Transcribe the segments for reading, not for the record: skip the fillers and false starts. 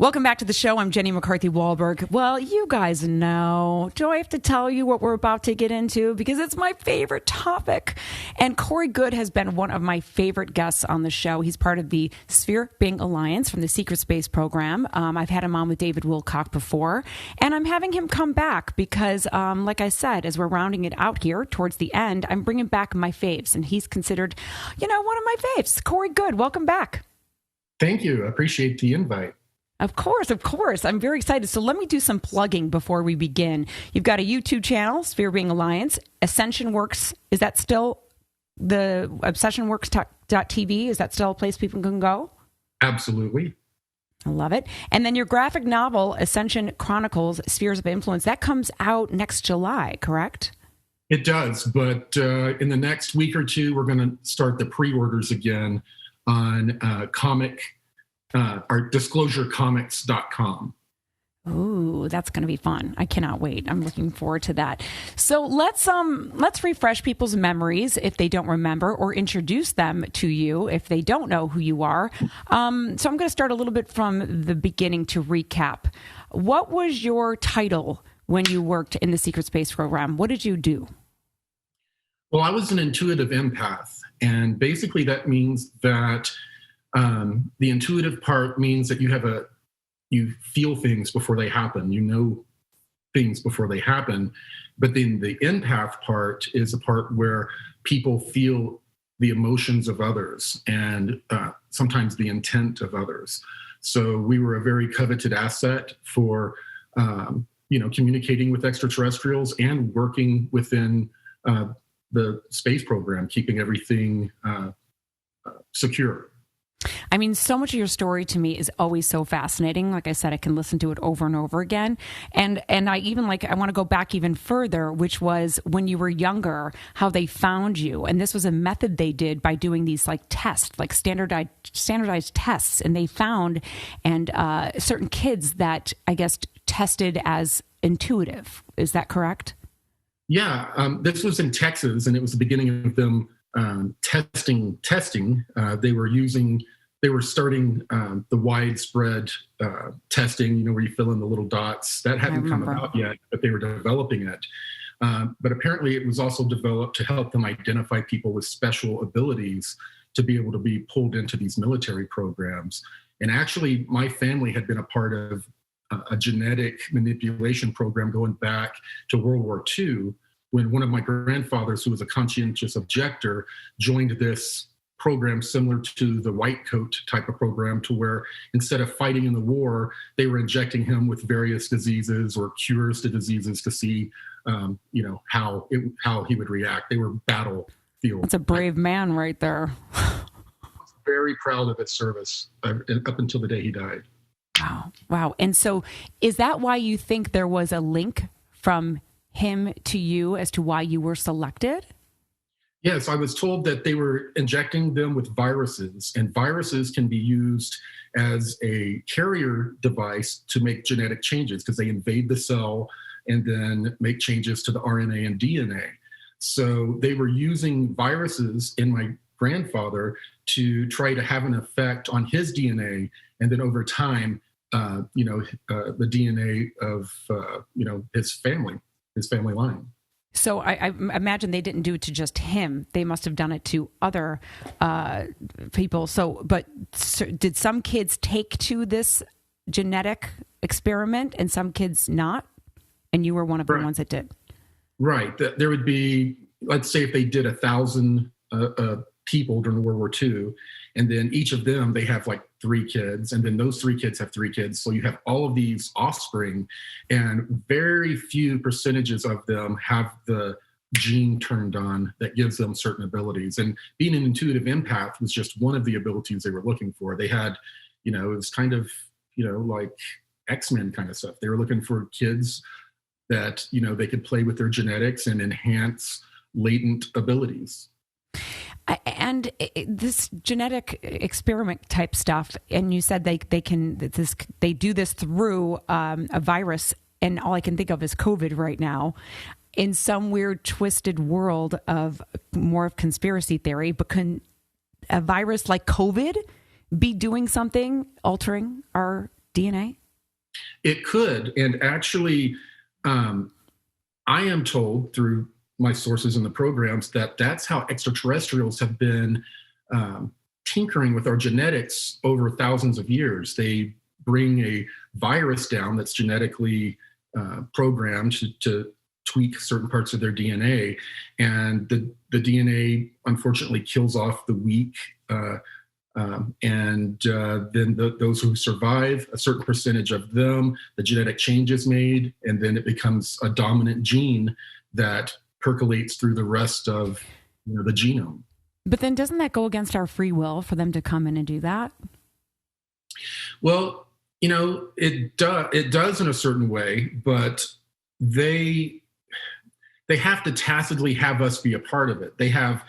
Welcome back to the show. I'm Jenny McCarthy Wahlberg. Well, you guys know. Do I have to tell you what we're about to get into? Because it's my favorite topic. And Corey Goode has been one of my favorite guests on the show. He's part of the Sphere Being Alliance from the Secret Space program. I've had him on with David Wilcock before. And I'm having him come back because, like I said, as we're rounding it out here towards the end, I'm bringing back my faves. And he's considered, one of my faves. Corey Goode, welcome back. Thank you. I appreciate the invite. Of course. I'm very excited. So let me do some plugging before we begin. You've got a YouTube channel, Sphere Being Alliance. Ascension Works, is that still the obsessionworks.tv? Is that still a place people can go? Absolutely. I love it. And then your graphic novel, Ascension Chronicles, Spheres of Influence, that comes out next July, correct? It does, but in the next week or two, we're going to start the pre-orders again on our disclosurecomics.com. Ooh, that's going to be fun. I cannot wait. I'm looking forward to that. So let's refresh people's memories if they don't remember, or introduce them to you if they don't know who you are. So I'm going to start a little bit from the beginning to recap. What was your title when you worked in the Secret Space program? What did you do? Well, I was an intuitive empath, and basically that means that the intuitive part means that you feel things before they happen, you know things before they happen. But then the empath part is a part where people feel the emotions of others and sometimes the intent of others. So we were a very coveted asset for communicating with extraterrestrials and working within the space program, keeping everything secure. I mean, so much of your story to me is always so fascinating. Like I said, I can listen to it over and over again. And I even I want to go back even further, which was when you were younger, how they found you. And this was a method they did by doing these tests, standardized tests. And they found certain kids that I guess tested as intuitive. Is that correct? Yeah, this was in Texas, and it was the beginning of them testing. They were starting the widespread testing, where you fill in the little dots. That hadn't come about yet, but they were developing it. But apparently it was also developed to help them identify people with special abilities to be able to be pulled into these military programs. And actually, my family had been a part of a genetic manipulation program going back to World War II, when one of my grandfathers, who was a conscientious objector, joined this program similar to the white coat type of program, to where instead of fighting in the war, they were injecting him with various diseases or cures to diseases to see, how he would react. They were battlefield. That's a brave man right there. Very proud of its service up until the day he died. Wow. And so is that why you think there was a link from him to you as to why you were selected? Yes, I was told that they were injecting them with viruses, and viruses can be used as a carrier device to make genetic changes because they invade the cell and then make changes to the RNA and DNA. So they were using viruses in my grandfather to try to have an effect on his DNA, and then over time, the DNA of his family line. So I imagine they didn't do it to just him. They must have done it to other people. But did some kids take to this genetic experiment and some kids not? And you were one of the ones that did. Right. There would be, let's say if they did 1,000 people during World War II, and then each of them, they have 3 kids, and then those 3 kids have 3 kids. So you have all of these offspring, and very few percentages of them have the gene turned on that gives them certain abilities. And being an intuitive empath was just one of the abilities they were looking for. They had, it was kind of, like X-Men kind of stuff. They were looking for kids that, they could play with their genetics and enhance latent abilities. And this genetic experiment type stuff, and you said they do this through a virus, and all I can think of is COVID right now. In some weird twisted world of more of conspiracy theory, but a virus like COVID be doing something, altering our DNA? It could. And actually, I am told through my sources in the programs that that's how extraterrestrials have been tinkering with our genetics over thousands of years. They bring a virus down that's genetically programmed to tweak certain parts of their DNA, and the DNA unfortunately kills off the weak, and then those who survive, a certain percentage of them, the genetic change is made, and then it becomes a dominant gene that percolates through the rest of the genome. But then doesn't that go against our free will for them to come in and do that? Well, it does in a certain way, but they have to tacitly have us be a part of it. They have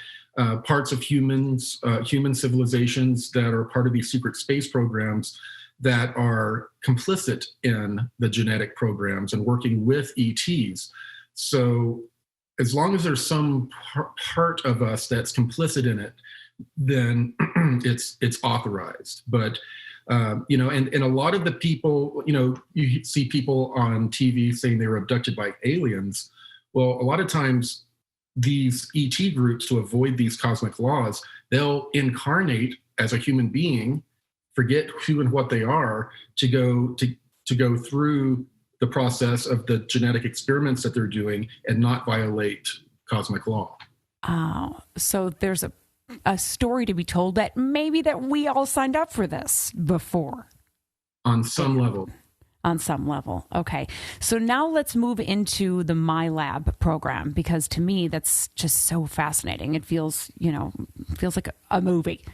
parts of human civilizations that are part of these secret space programs that are complicit in the genetic programs and working with ETs. So as long as there's some part of us that's complicit in it, then it's authorized. But and a lot of the people, you see people on TV saying they were abducted by aliens. Well, a lot of times these ET groups, to avoid these cosmic laws, they'll incarnate as a human being, forget who and what they are, to go through the process of the genetic experiments that they're doing and not violate cosmic law. Oh, so there's a story to be told that maybe that we all signed up for this before. On some level. On some level. Okay. So now let's move into the My Lab program, because to me, that's just so fascinating. It feels like a movie,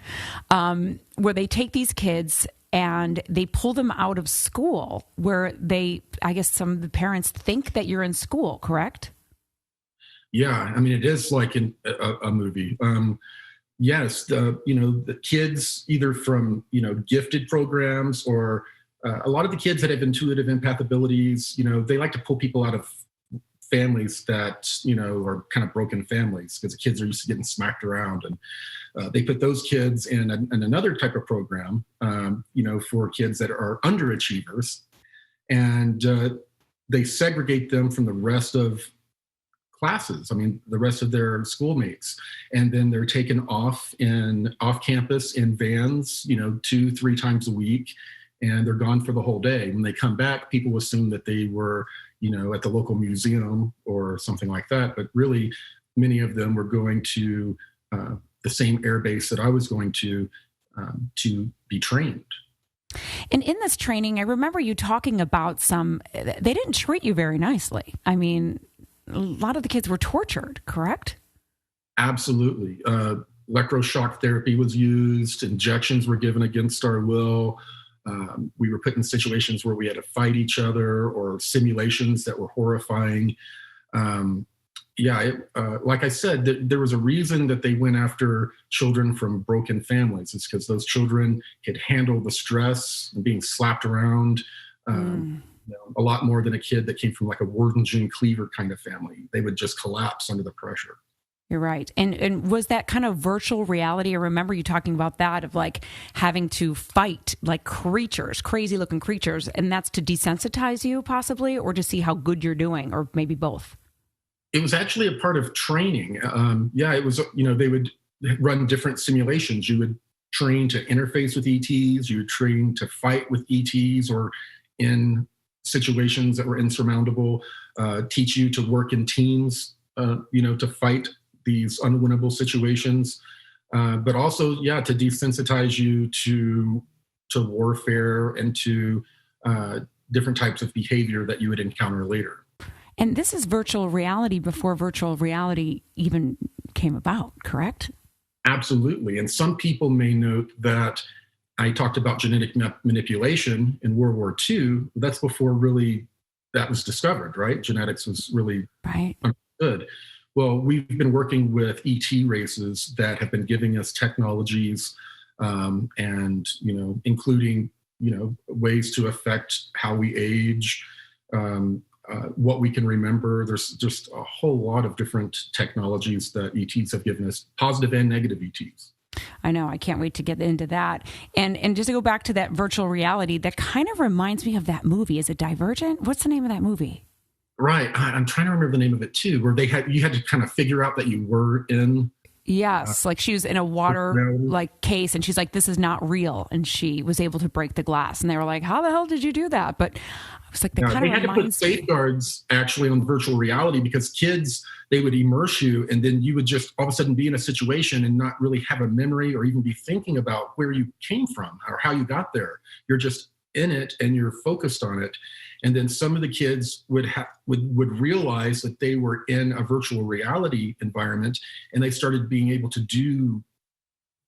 where they take these kids and they pull them out of school where I guess some of the parents think that you're in school, correct? Yeah. I mean, it is like in a movie. Yes. The kids either from, gifted programs or a lot of the kids that have intuitive empath abilities, they like to pull people out of families that, are kind of broken families, because the kids are used to getting smacked around. And they put those kids in another type of program, for kids that are underachievers. And they segregate them from the rest of classes. I mean, the rest of their schoolmates. And then they're taken off campus in vans, 2-3 times a week. And they're gone for the whole day. When they come back, people assume that they were, at the local museum or something like that. But really, many of them were going to the same air base that I was going to be trained. And in this training, I remember you talking about they didn't treat you very nicely. I mean, a lot of the kids were tortured, correct? Absolutely. Electroshock therapy was used. Injections were given against our will. We were put in situations where we had to fight each other, or simulations that were horrifying. Like I said, there was a reason that they went after children from broken families. It's because those children could handle the stress and being slapped around a lot more than a kid that came from like a Warden June Cleaver kind of family. They would just collapse under the pressure. You're right. And was that kind of virtual reality? I remember you talking about that, of like having to fight like creatures, crazy looking creatures. And that's to desensitize you possibly, or to see how good you're doing, or maybe both? It was actually a part of training. It was, they would run different simulations. You would train to interface with ETs. You would train to fight with ETs, or in situations that were insurmountable, teach you to work in teams, to fight these unwinnable situations, but also, to desensitize you to warfare and to different types of behavior that you would encounter later. And this is virtual reality before virtual reality even came about, correct? Absolutely. And some people may note that I talked about genetic manipulation in World War II. That's before really that was discovered, right? Genetics was really understood. Well, we've been working with ET races that have been giving us technologies, and including ways to affect how we age, what we can remember. There's just a whole lot of different technologies that ETs have given us, positive and negative ETs. I know. I can't wait to get into that. And just to go back to that virtual reality, that kind of reminds me of that movie. Is it Divergent? What's the name of that movie? Right. I'm trying to remember the name of it too, where you had to kind of figure out that you were in. Yes, like she was in a water like case, and she's like, "This is not real," and she was able to break the glass. And they were like, "How the hell did you do that?" But I was like, "That kind of reminds me." They had to put safeguards actually on virtual reality, because kids, they would immerse you, and then you would just all of a sudden be in a situation and not really have a memory or even be thinking about where you came from or how you got there. You're just in it and you're focused on it. And then some of the kids would realize that they were in a virtual reality environment, and they started being able to do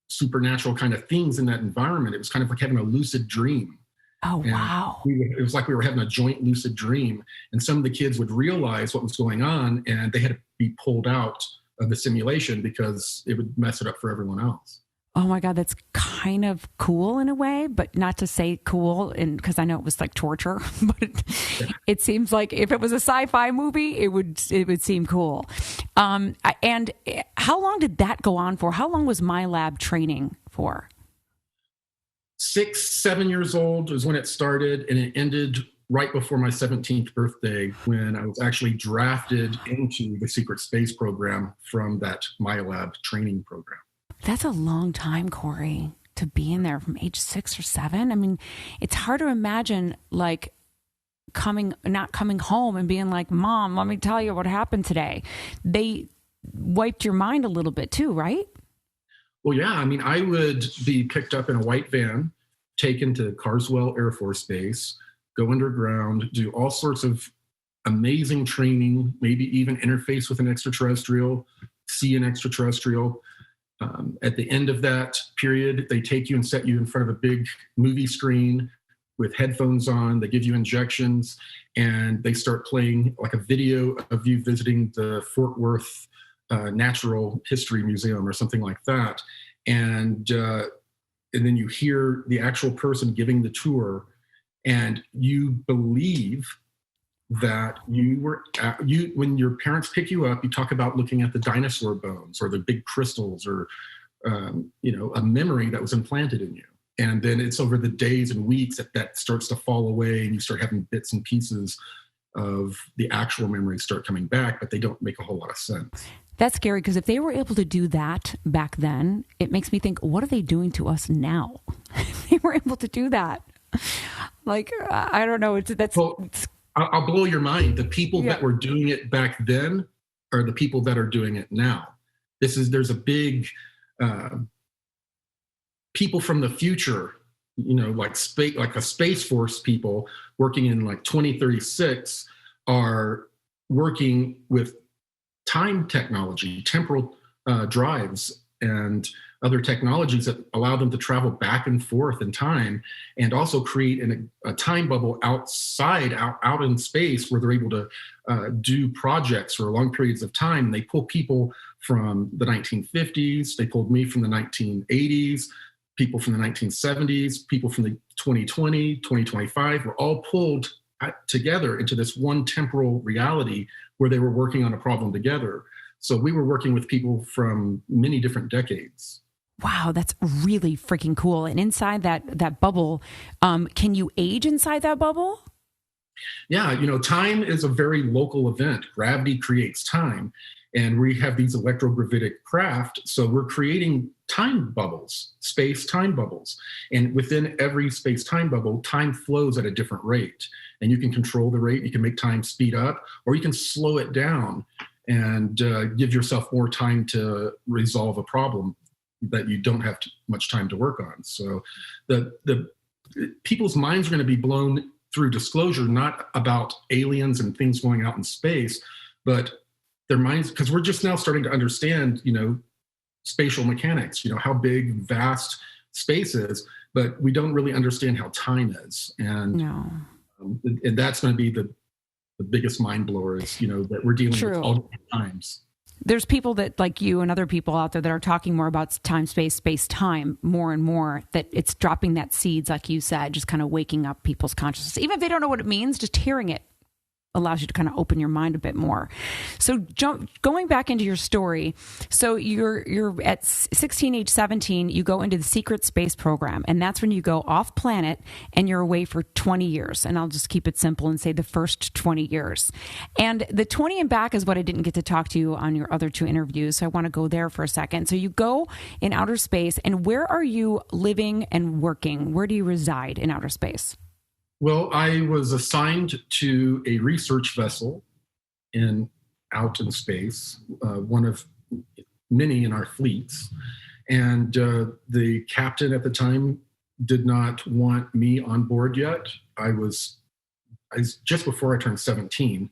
supernatural kind of things in that environment. It was kind of like having a lucid dream. Oh, and wow. It was like we were having a joint lucid dream. And some of the kids would realize what was going on, and they had to be pulled out of the simulation because it would mess it up for everyone else. Oh my God, that's kind of cool in a way, but not to say cool, and because I know it was like torture, but it seems like if it was a sci-fi movie, it would seem cool. And how long did that go on for? How long was my lab training for? 6, 7 years old was when it started, and it ended right before my 17th birthday, when I was actually drafted into the secret space program from that MyLab training program. That's a long time, Corey, to be in there from age 6 or 7. I mean, it's hard to imagine like not coming home and being like, "Mom, let me tell you what happened today." They wiped your mind a little bit too, right? Well, yeah. I mean, I would be picked up in a white van, taken to Carswell Air Force Base, go underground, do all sorts of amazing training, maybe even interface with an extraterrestrial, see an extraterrestrial. At the end of that period, they take you and set you in front of a big movie screen with headphones on. They give you injections, and they start playing like a video of you visiting the Fort Worth Natural History Museum or something like that. And then you hear the actual person giving the tour, and you believe that when your parents pick you up, you talk about looking at the dinosaur bones or the big crystals or a memory that was implanted in you. And then it's over the days and weeks that starts to fall away, and you start having bits and pieces of the actual memories start coming back, but they don't make a whole lot of sense. That's scary, because if they were able to do that back then, it makes me think, what are they doing to us now? They were able to do that. Like, I don't know. I'll blow your mind. The people that were doing it back then are the people that are doing it now. There's a big people from the future, like a Space Force people working in like 2036 are working with time technology, temporal drives, and other technologies that allow them to travel back and forth in time, and also create a time bubble out in space where they're able to do projects for long periods of time. They pull people from the 1950s. They pulled me from the 1980s, people from the 1970s, people from the 2020, 2025 were all pulled together into this one temporal reality where they were working on a problem together. So we were working with people from many different decades. Wow, that's really freaking cool. And inside that bubble, can you age inside that bubble? Yeah, time is a very local event. Gravity creates time. And we have these electrogravitic craft. So we're creating time bubbles, space time bubbles. And within every space time bubble, time flows at a different rate. And you can control the rate. You can make time speed up, or you can slow it down and give yourself more time to resolve a problem that you don't have much time to work on. So the people's minds are going to be blown through disclosure, not about aliens and things going out in space, but their minds, because we're just now starting to understand, spatial mechanics, how big, vast space is, but we don't really understand how time is. And, and that's going to be the biggest mind blower is, that we're dealing with all different times. There's people that like you and other people out there that are talking more about time, space, time more and more, that it's dropping that seeds, like you said, just kind of waking up people's consciousness. Even if they don't know what it means, just hearing it allows you to kind of open your mind a bit more. So going back into your story, so you're at 16, age 17, you go into the secret space program, and that's when you go off planet and you're away for 20 years. And I'll just keep it simple and say the first 20 years. And the 20 and back is what I didn't get to talk to you on your other two interviews. So I want to go there for a second. So you go in outer space, and where are you living and working? Where do you reside in outer space? Well, I was assigned to a research vessel out in space, one of many in our fleets. And the captain at the time did not want me on board yet. I was just before I turned 17.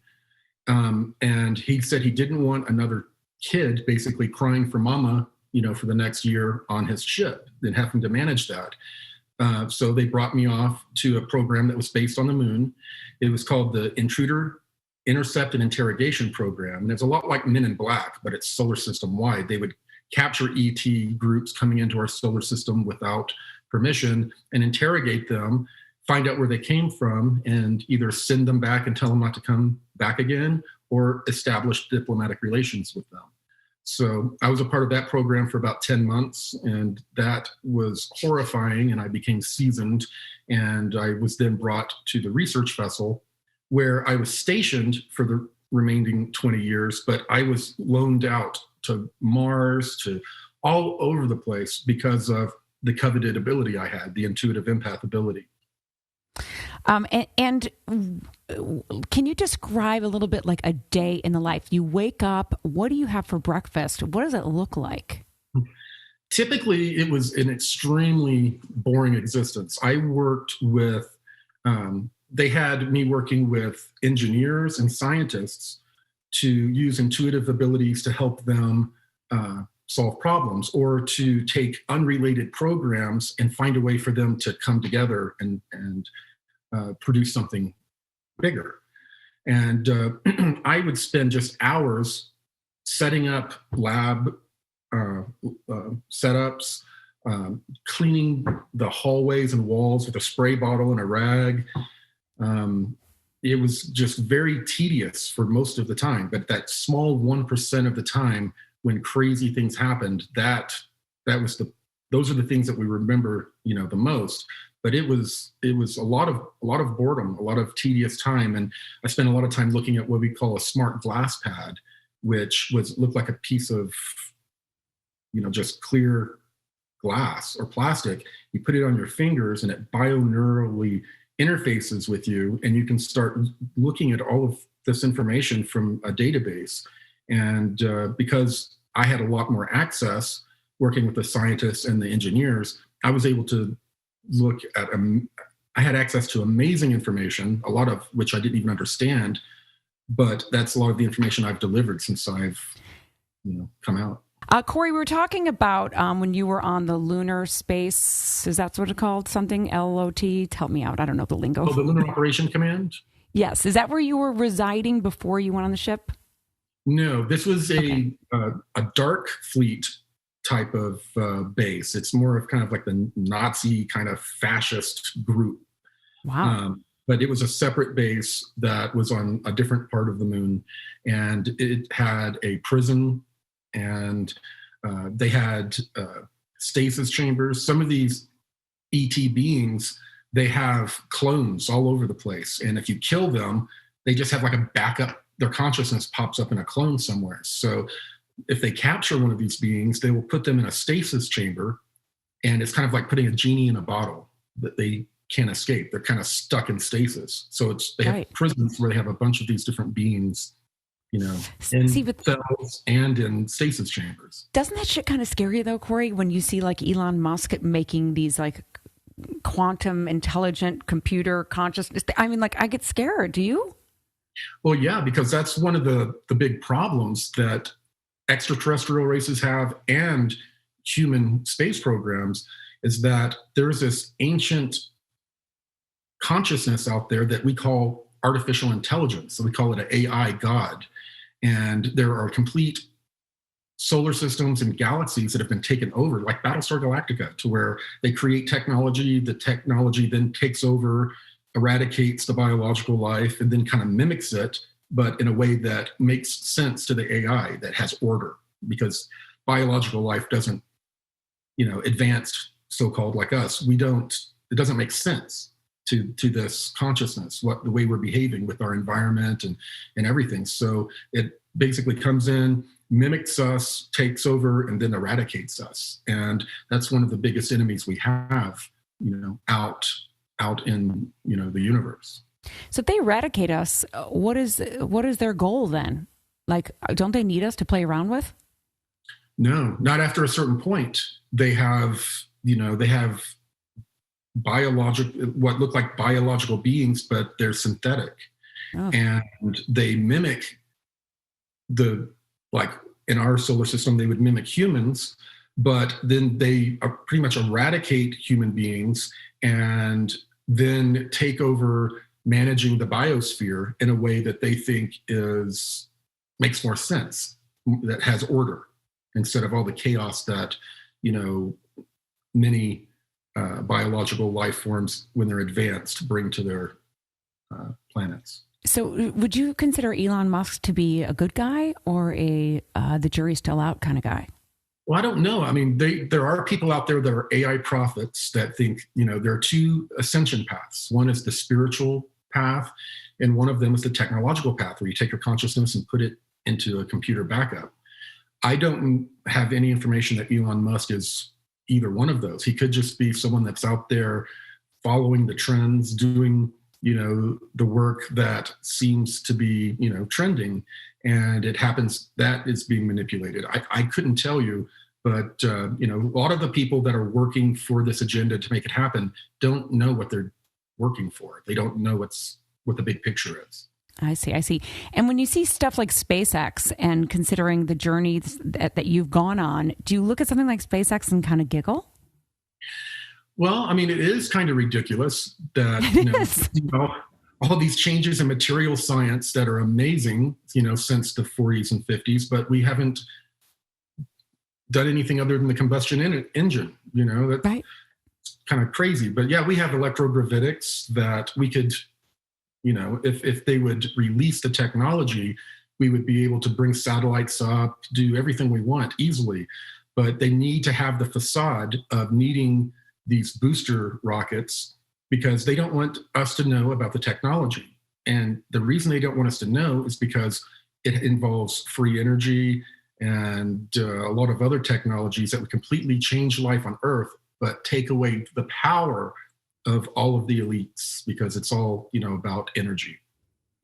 And he said he didn't want another kid basically crying for mama, for the next year on his ship and having to manage that. So they brought me off to a program that was based on the moon. It was called the Intruder Intercept and Interrogation Program. And it's a lot like Men in Black, but it's solar system wide. They would capture ET groups coming into our solar system without permission and interrogate them, find out where they came from, and either send them back and tell them not to come back again, or establish diplomatic relations with them. So I was a part of that program for about 10 months, and that was horrifying, and I became seasoned, and I was then brought to the research vessel where I was stationed for the remaining 20 years, but I was loaned out to Mars, to all over the place because of the coveted ability I had, the intuitive empath ability. And can you describe a little bit like a day in the life? You wake up, what do you have for breakfast? What does it look like? Typically, it was an extremely boring existence. I worked with, they had me working with engineers and scientists to use intuitive abilities to help them solve problems, or to take unrelated programs and find a way for them to come together and produce something bigger. And I would spend just hours setting up lab setups, cleaning the hallways and walls with a spray bottle and a rag. It was just very tedious for most of the time, but that small 1% of the time when crazy things happened, those are the things that we remember, the most. But it was a lot of boredom, a lot of tedious time, and I spent a lot of time looking at what we call a smart glass pad, which looked like a piece of, just clear glass or plastic. You put it on your fingers, and it bioneurally interfaces with you, and you can start looking at all of this information from a database. And because I had a lot more access working with the scientists and the engineers, I was able to look at, I had access to amazing information, a lot of which I didn't even understand, but that's a lot of the information I've delivered since I've, come out. Corey, we were talking about when you were on the lunar space, is that what it's called? Something LOT? Help me out. I don't know the lingo. Oh, the Lunar Operation Command? Yes. Is that where you were residing before you went on the ship? No, this was a dark fleet type of base. It's more of kind of like the Nazi kind of fascist group. Wow. But it was a separate base that was on a different part of the moon, and it had a prison, and they had stasis chambers. Some of these ET beings, they have clones all over the place, and if you kill them, they just have like a backup. Their consciousness pops up in a clone somewhere. So if they capture one of these beings, they will put them in a stasis chamber, and it's kind of like putting a genie in a bottle that they can't escape. They're kind of stuck in stasis. So they have prisons where they have a bunch of these different beings, in cells and in stasis chambers. Doesn't that shit kind of scare you though, Corey, when you see like Elon Musk making these like quantum intelligent computer consciousness? I mean, like I get scared. Do you? Well, yeah, because that's one of the big problems that extraterrestrial races have and human space programs, is that there's this ancient consciousness out there that we call artificial intelligence. So we call it an AI god. And there are complete solar systems and galaxies that have been taken over, like Battlestar Galactica, to where they create technology, the technology then takes over eradicates the biological life and then kind of mimics it, but in a way that makes sense to the AI, that has order, because biological life doesn't, advanced so-called like us, it doesn't make sense to this consciousness, the way we're behaving with our environment and everything. So it basically comes in, mimics us, takes over, and then eradicates us. And that's one of the biggest enemies we have, out in, the universe. So if they eradicate us, what is their goal then? Like, don't they need us to play around with? No, not after a certain point. They have what look like biological beings, but they're synthetic. Oh. And they mimic in our solar system, they would mimic humans, but then they pretty much eradicate human beings and then take over managing the biosphere in a way that they think makes more sense, that has order, instead of all the chaos that, many biological life forms, when they're advanced, bring to their planets. So would you consider Elon Musk to be a good guy or the jury's still out kind of guy? Well, I don't know. I mean, there are people out there that are AI prophets that think, there are two ascension paths. One is the spiritual path, and one of them is the technological path, where you take your consciousness and put it into a computer backup. I don't have any information that Elon Musk is either one of those. He could just be someone that's out there following the trends, doing, the work that seems to be, trending, and it happens that is being manipulated. I couldn't tell you, but, a lot of the people that are working for this agenda to make it happen don't know what they're working for. They don't know what the big picture is. I see. And when you see stuff like SpaceX and considering the journeys that you've gone on, do you look at something like SpaceX and kind of giggle? Well, I mean, it is kind of ridiculous that, all these changes in material science that are amazing, since the 40s and 50s, but we haven't done anything other than the combustion engine, that's right. Kind of crazy. But yeah, we have electrogravitics that we could, if they would release the technology, we would be able to bring satellites up, do everything we want easily. But they need to have the facade of needing these booster rockets because they don't want us to know about the technology. And the reason they don't want us to know is because it involves free energy and a lot of other technologies that would completely change life on Earth, but take away the power of all of the elites, because it's all, about energy.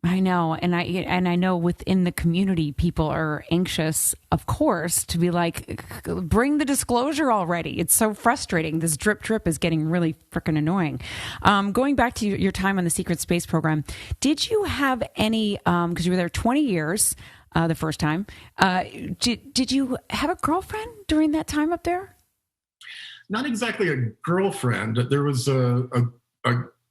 I know. And I know within the community, people are anxious, of course, to be like, bring the disclosure already. It's so frustrating. This drip is getting really freaking annoying. Going back to your time on the secret space program, did you have any, because you were there 20 years the first time, did you have a girlfriend during that time up there? Not exactly a girlfriend. There was a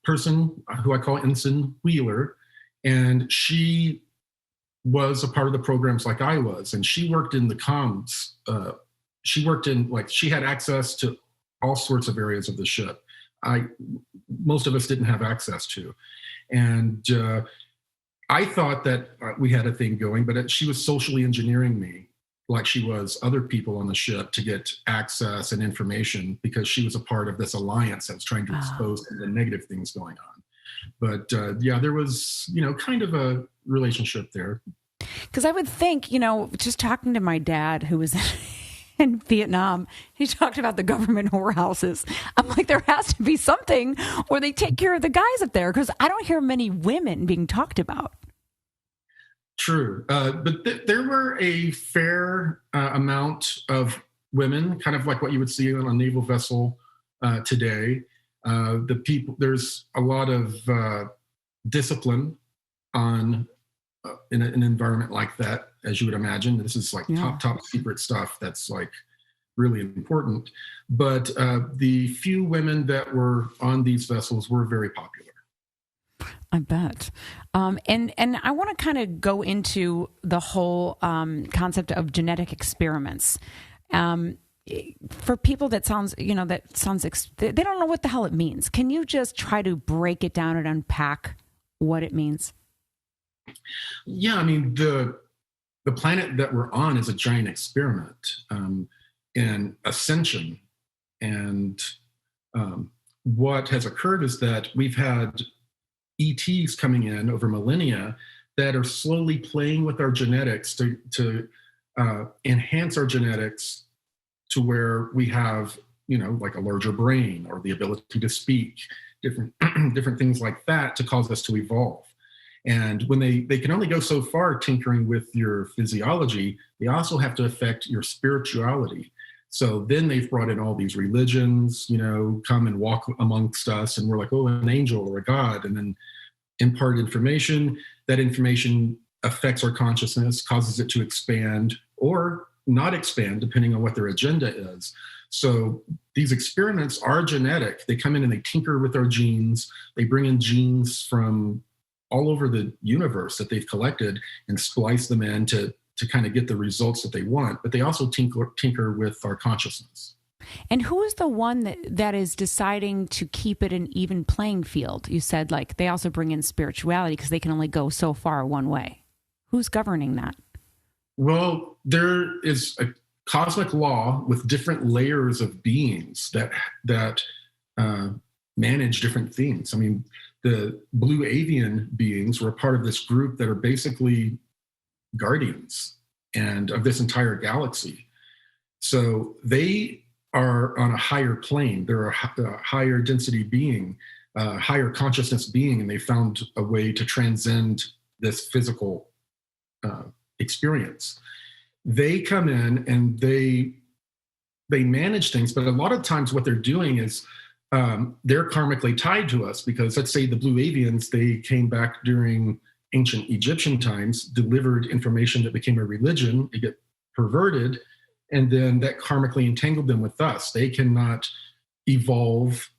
person who I call Ensign Wheeler, and she was a part of the programs like I was, and she worked in the comms. She had access to all sorts of areas of the ship. Most of us didn't have access to. And I thought that we had a thing going, but she was socially engineering me, like she was other people on the ship, to get access and information, because she was a part of this alliance that was trying to expose the negative things going on. But there was, kind of a relationship there. Because I would think, just talking to my dad, who was in Vietnam, he talked about the government whorehouses. I'm like, there has to be something where they take care of the guys up there, because I don't hear many women being talked about. True. But there were a fair amount of women, kind of like what you would see on a naval vessel today. There's a lot of discipline in an environment like that, as you would imagine. This is like top secret stuff that's like really important. But the few women that were on these vessels were very popular. I bet. And I want to kind of go into the whole concept of genetic experiments. for people that they don't know what the hell it means. Can you just try to break it down and unpack what it means? Yeah, I mean, the planet that we're on is a giant experiment in ascension. And what has occurred is that we've had ETs coming in over millennia that are slowly playing with our genetics to enhance our genetics to where we have, like a larger brain or the ability to speak, different things like that to cause us to evolve. And when they can only go so far tinkering with your physiology, they also have to affect your spirituality. So then they've brought in all these religions, come and walk amongst us, and we're like, oh, an angel or a god, and then impart information. That information affects our consciousness, causes it to expand or not expand, depending on what their agenda is. So these experiments are genetic. They come in and they tinker with our genes. They bring in genes from all over the universe that they've collected and splice them in to kind of get the results that they want. But they also tinker with our consciousness. And who is the one that is deciding to keep it an even playing field? You said like they also bring in spirituality because they can only go so far one way. Who's governing that? Well, there is a cosmic law with different layers of beings that manage different things. I mean, the blue avian beings were a part of this group that are basically guardians and of this entire galaxy. So they are on a higher plane. They're a higher density being, higher consciousness being, and they found a way to transcend this physical experience. They come in and they manage things, but a lot of times what they're doing is they're karmically tied to us, because let's say the blue avians, they came back during ancient Egyptian times, delivered information that became a religion, it got perverted, and then that karmically entangled them with us. They cannot evolve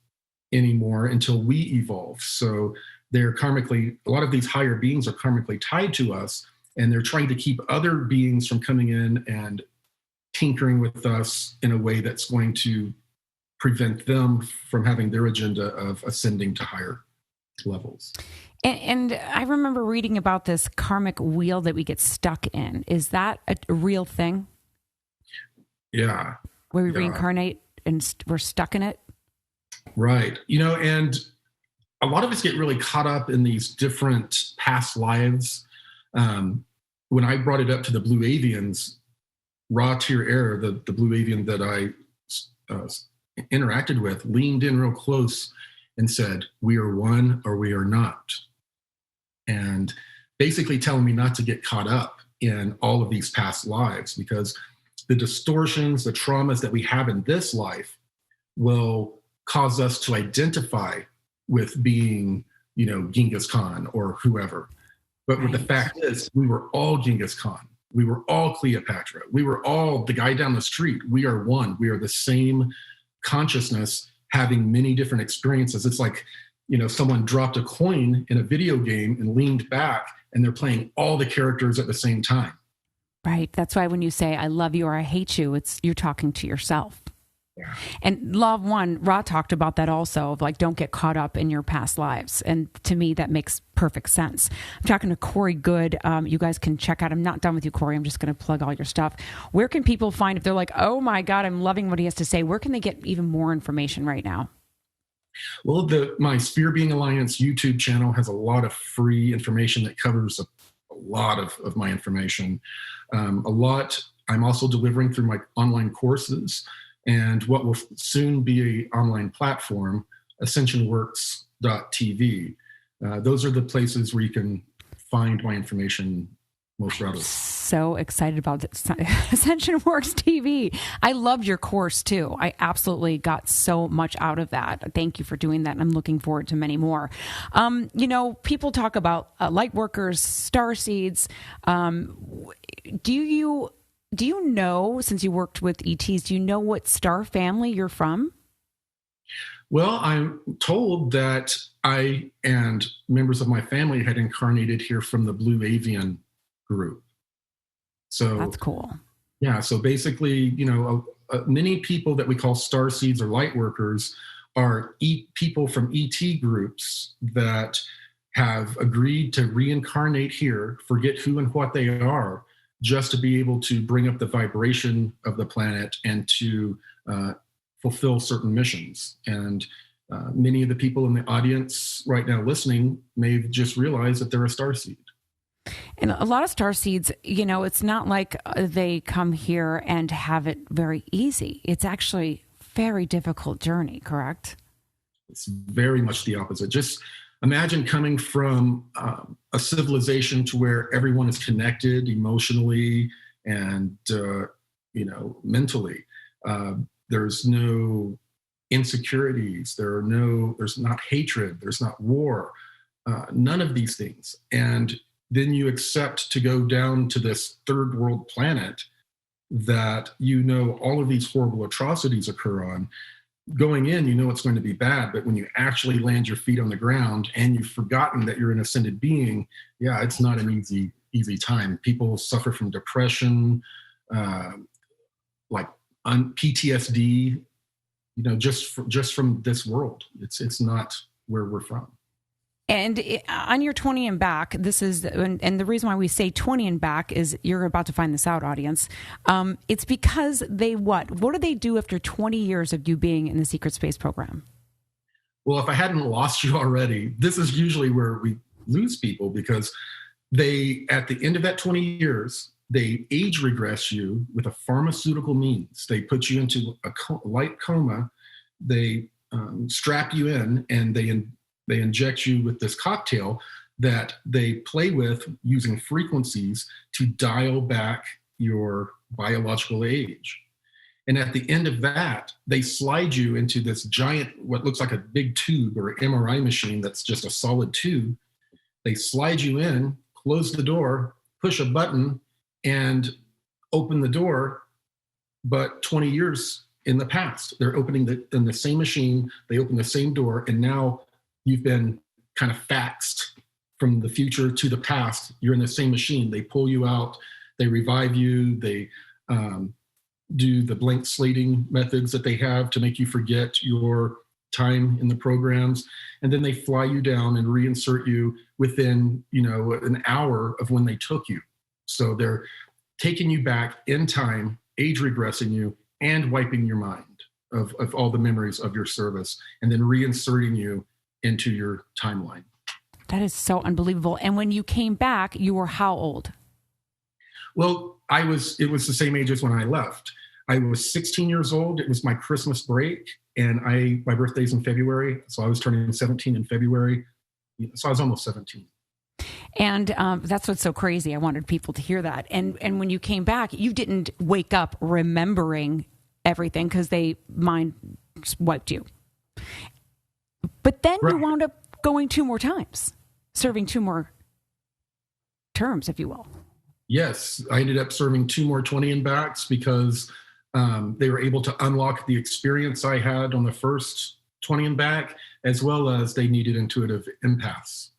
anymore until we evolve. So they're karmically, a lot of these higher beings are karmically tied to us, and they're trying to keep other beings from coming in and tinkering with us in a way that's going to prevent them from having their agenda of ascending to higher levels. And I remember reading about this karmic wheel that we get stuck in. Is that a real thing? Yeah. Where we reincarnate and we're stuck in it? Right. And a lot of us get really caught up in these different past lives. When I brought it up to the blue avians, Raw Tier Air, the blue avian that I interacted with, leaned in real close and said, "We are one or we are not." And basically telling me not to get caught up in all of these past lives, because the distortions, the traumas that we have in this life will cause us to identify with being, Genghis Khan or whoever. But the fact is, we were all Genghis Khan. We were all Cleopatra. We were all the guy down the street. We are one. We are the same consciousness having many different experiences. It's like, someone dropped a coin in a video game and leaned back, and they're playing all the characters at the same time. Right. That's why when you say, I love you or I hate you, you're talking to yourself. Yeah. And Law of One, Ra talked about that also, of like, don't get caught up in your past lives. And to me, that makes perfect sense. I'm talking to Corey Goode. You guys can check out, I'm not done with you, Corey. I'm just going to plug all your stuff. Where can people find, if they're like, oh my God, I'm loving what he has to say, where can they get even more information right now? Well, my Sphere Being Alliance YouTube channel has a lot of free information that covers a lot of my information. I'm also delivering through my online courses and what will soon be an online platform, ascensionworks.tv. Those are the places where you can find my information most readily. So excited about Ascension Works TV. I loved your course too. I absolutely got so much out of that. Thank you for doing that. And I'm looking forward to many more. People talk about light workers, star seeds. Do you know, since you worked with ETs, do you know what star family you're from? Well, I'm told that I and members of my family had incarnated here from the Blue Avian group. So that's cool. Yeah. So basically, many people that we call star seeds or light workers are people from ET groups that have agreed to reincarnate here, forget who and what they are, just to be able to bring up the vibration of the planet and to fulfill certain missions. And many of the people in the audience right now listening may have just realized that they're a starseed. And a lot of starseeds, it's not like they come here and have it very easy. It's actually a very difficult journey, correct? It's very much the opposite. Just imagine coming from a civilization to where everyone is connected emotionally and, mentally. There's no insecurities. There's not hatred. There's not war. None of these things. And then you accept to go down to this third world planet that all of these horrible atrocities occur on. Going in, it's going to be bad, but when you actually land your feet on the ground and you've forgotten that you're an ascended being, it's not an easy time. People suffer from depression, PTSD, just from this world. It's not where we're from. And on your 20 and back, this is, and the reason why we say 20 and back is you're about to find this out, audience. It's because what do they do after 20 years of you being in the secret space program? Well, if I hadn't lost you already, this is usually where we lose people, because at the end of that 20 years, they age regress you with a pharmaceutical means. They put you into a light coma. They strap you in, and they inject you with this cocktail that they play with using frequencies to dial back your biological age. And at the end of that, they slide you into this giant, what looks like a big tube or MRI machine that's just a solid tube. They slide you in, close the door, push a button, and open the door, but 20 years in the past. They're opening in the same machine, they open the same door, and now you've been kind of faxed from the future to the past. You're in the same machine. They pull you out, they revive you, they do the blank slating methods that they have to make you forget your time in the programs. And then they fly you down and reinsert you within, an hour of when they took you. So they're taking you back in time, age regressing you, and wiping your mind of all the memories of your service, and then reinserting you into your timeline. That is so unbelievable. And when you came back, you were how old? Well, it was the same age as when I left. I was 16 years old. It was my Christmas break, and my birthday's in February. So I was turning 17 in February. So I was almost 17. And that's what's so crazy. I wanted people to hear that. And when you came back, you didn't wake up remembering everything because they mind wiped you. But then you wound up going 2 more times, serving 2 more terms, if you will. Yes, I ended up serving 2 more 20 and backs because they were able to unlock the experience I had on the first 20 and back, as well as they needed intuitive empaths.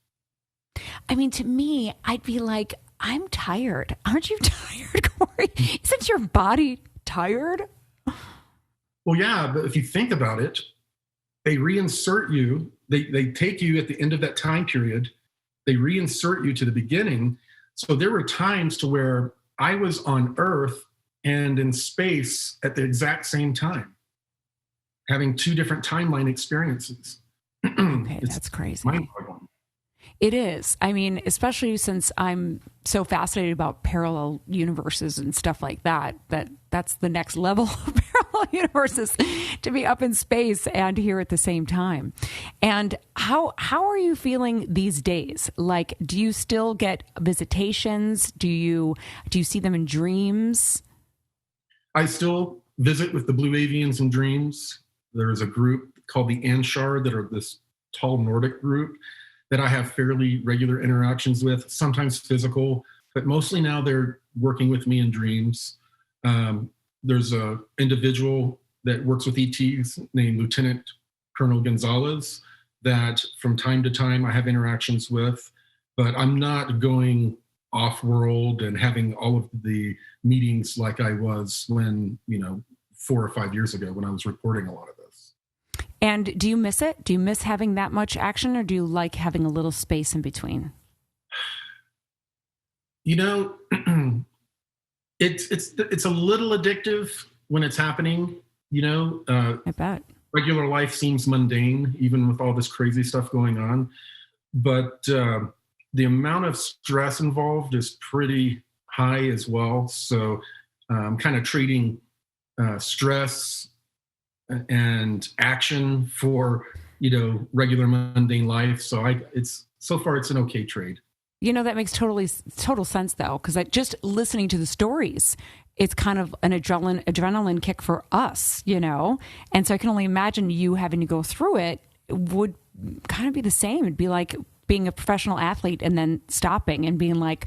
I mean, to me, I'd be like, I'm tired. Aren't you tired, Corey? Isn't your body tired? Well, yeah, but if you think about it, they reinsert you. They take you at the end of that time period. They reinsert you to the beginning. So there were times to where I was on Earth and in space at the exact same time, having 2 different timeline experiences. Okay, that's crazy. Mind-boggling. It is. I mean, especially since I'm so fascinated about parallel universes and stuff like that, that's the next level of parallel universes, to be up in space and here at the same time. And how are you feeling these days? Like, do you still get visitations? Do you see them in dreams? I still visit with the Blue Avians in dreams. There's a group called the Anshar that are this tall Nordic group that I have fairly regular interactions with, sometimes physical, but mostly now they're working with me in dreams. There's a individual that works with ETs named Lieutenant Colonel Gonzalez that from time to time I have interactions with, but I'm not going off-world and having all of the meetings like I was when, 4 or 5 years ago when I was reporting a lot of this. And do you miss it? Do you miss having that much action, or do you like having a little space in between? You know, it's a little addictive when it's happening. You know, I bet regular life seems mundane, even with all this crazy stuff going on. But the amount of stress involved is pretty high as well. So I'm kind of treating stress and action for, you know, regular mundane life. So so far it's an okay trade. You know, that makes total sense, though, because just listening to the stories, it's kind of an adrenaline kick for us, you know? And so I can only imagine you having to go through it would kind of be the same. It'd be like being a professional athlete and then stopping and being like,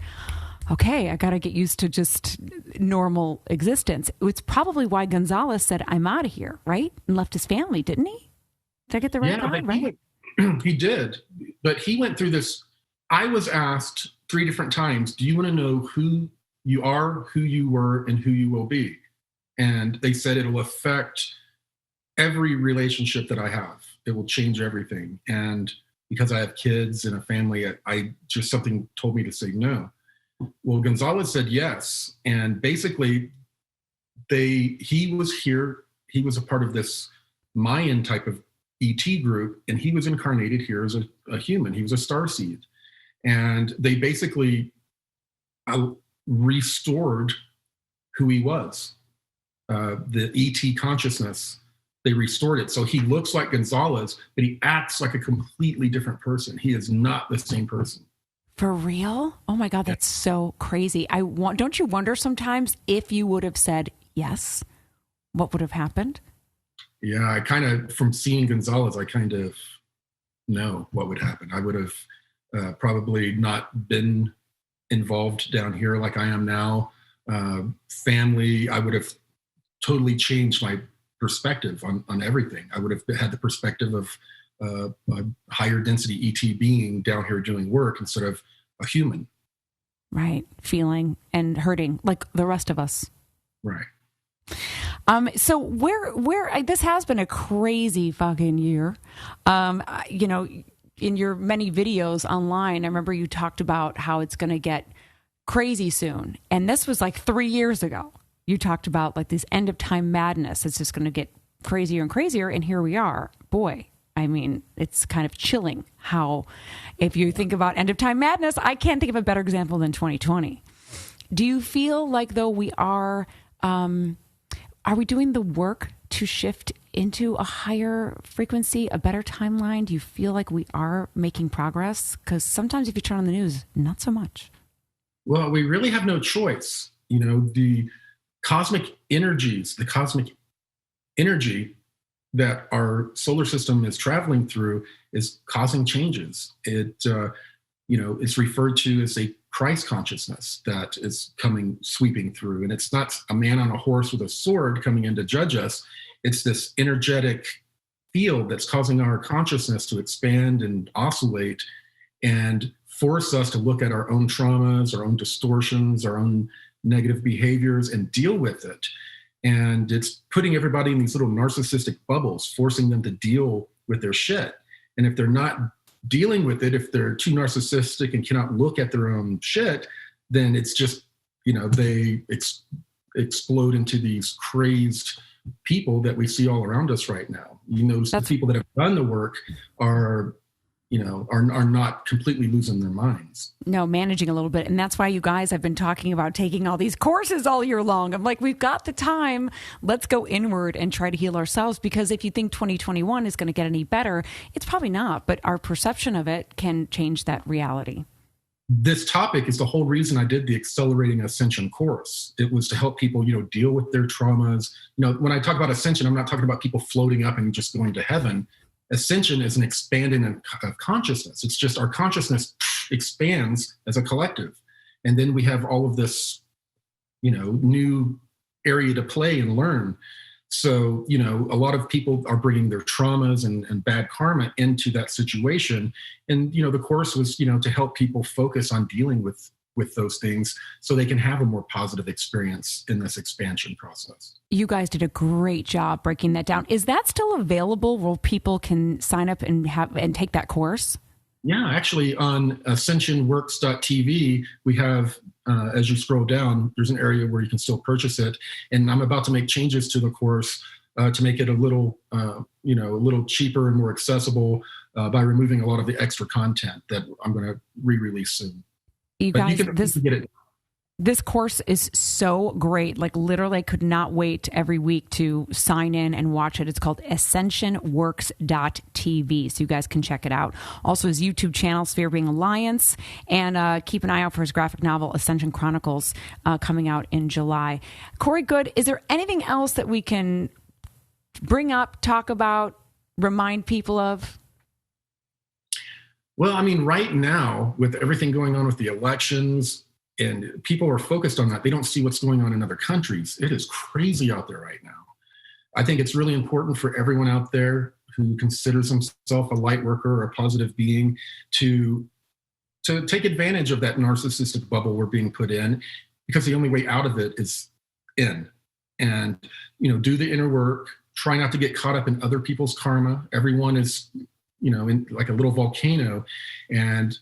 okay, I got to get used to just normal existence. It's probably why Gonzalez said, I'm out of here, right? And left his family, didn't he? Did I get the right guy, right? He did. But he went through this. I was asked 3 different times, do you want to know who you are, who you were, and who you will be? And they said it'll affect every relationship that I have. It will change everything. And because I have kids and a family, I just something told me to say no. Well, Gonzalez said yes. And basically, he was here. He was a part of this Mayan type of ET group, and he was incarnated here as a human. He was a starseed. And they basically restored who he was, the ET consciousness. They restored it. So he looks like Gonzalez, but he acts like a completely different person. He is not the same person. For real? Oh my God, that's so crazy. Don't you wonder sometimes if you would have said yes, what would have happened? Yeah, I kind of, from seeing Gonzalez, I kind of know what would happen. I would have probably not been involved down here like I am now. Family, I would have totally changed my perspective on everything. I would have had the perspective of a higher density ET being down here doing work instead of a human. Right. Feeling and hurting like the rest of us. Right. So where this has been a crazy fucking year. You know, in your many videos online, I remember you talked about how it's going to get crazy soon. And this was like 3 years ago. You talked about like this end of time madness. It's just going to get crazier and crazier. And here we are. Boy, I mean, it's kind of chilling how, if you think about end of time madness, I can't think of a better example than 2020. Do you feel like though we are we doing the work to shift into a higher frequency, a better timeline? Do you feel like we are making progress? Because sometimes if you turn on the news, not so much. Well, we really have no choice. You know, the cosmic energy that our solar system is traveling through is causing changes. It's referred to as a Christ consciousness that is sweeping through. And it's not a man on a horse with a sword coming in to judge us. It's this energetic field that's causing our consciousness to expand and oscillate and force us to look at our own traumas, our own distortions, our own negative behaviors and deal with it. And it's putting everybody in these little narcissistic bubbles, forcing them to deal with their shit. And if they're not dealing with it, if they're too narcissistic and cannot look at their own shit, then it's just, they explode into these crazed people that we see all around us right now. The people that have done the work are not completely losing their minds. No, managing a little bit. And that's why you guys have been talking about taking all these courses all year long. I'm like, we've got the time. Let's go inward and try to heal ourselves. Because if you think 2021 is going to get any better, it's probably not. But our perception of it can change that reality. This topic is the whole reason I did the Accelerating Ascension course. It was to help people, deal with their traumas. When I talk about ascension, I'm not talking about people floating up and just going to heaven. Ascension is an expanding of consciousness. It's just our consciousness expands as a collective. And then we have all of this, new area to play and learn. So, a lot of people are bringing their traumas and bad karma into that situation. And, the course was, to help people focus on dealing with with those things so they can have a more positive experience in this expansion process. You guys did a great job breaking that down. Is that still available where people can sign up and take that course? Yeah, actually on ascensionworks.tv, we have, as you scroll down, there's an area where you can still purchase it. And I'm about to make changes to the course to make it a little cheaper and more accessible by removing a lot of the extra content that I'm going to re-release soon. You guys, this course is so great. Like literally, I could not wait every week to sign in and watch it. It's called ascensionworks.tv. So you guys can check it out. Also his YouTube channel, Sphere Being Alliance, and keep an eye out for his graphic novel, Ascension Chronicles, coming out in July. Corey Goode, is there anything else that we can bring up, talk about, remind people of? Well, I mean, right now, with everything going on with the elections, and people are focused on that, they don't see what's going on in other countries. It is crazy out there right now. I think it's really important for everyone out there who considers himself a light worker or a positive being to take advantage of that narcissistic bubble we're being put in, because the only way out of it is in. And, do the inner work, try not to get caught up in other people's karma. Everyone is in like a little volcano, and,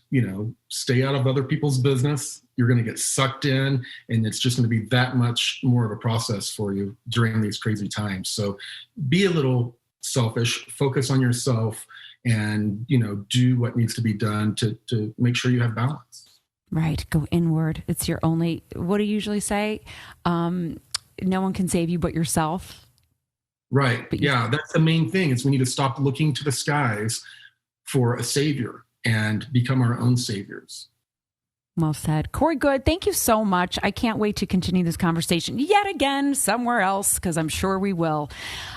stay out of other people's business. You're going to get sucked in, and it's just going to be that much more of a process for you during these crazy times. So be a little selfish, focus on yourself, and, do what needs to be done to make sure you have balance. Right. Go inward. It's your only, what do you usually say? No one can save you but yourself. Right. But yeah, that's the main thing is we need to stop looking to the skies for a savior and become our own saviors. Well said. Corey Goode, thank you so much. I can't wait to continue this conversation yet again somewhere else, because I'm sure we will.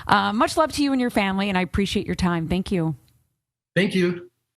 Much love to you and your family, and I appreciate your time. Thank you. Thank you.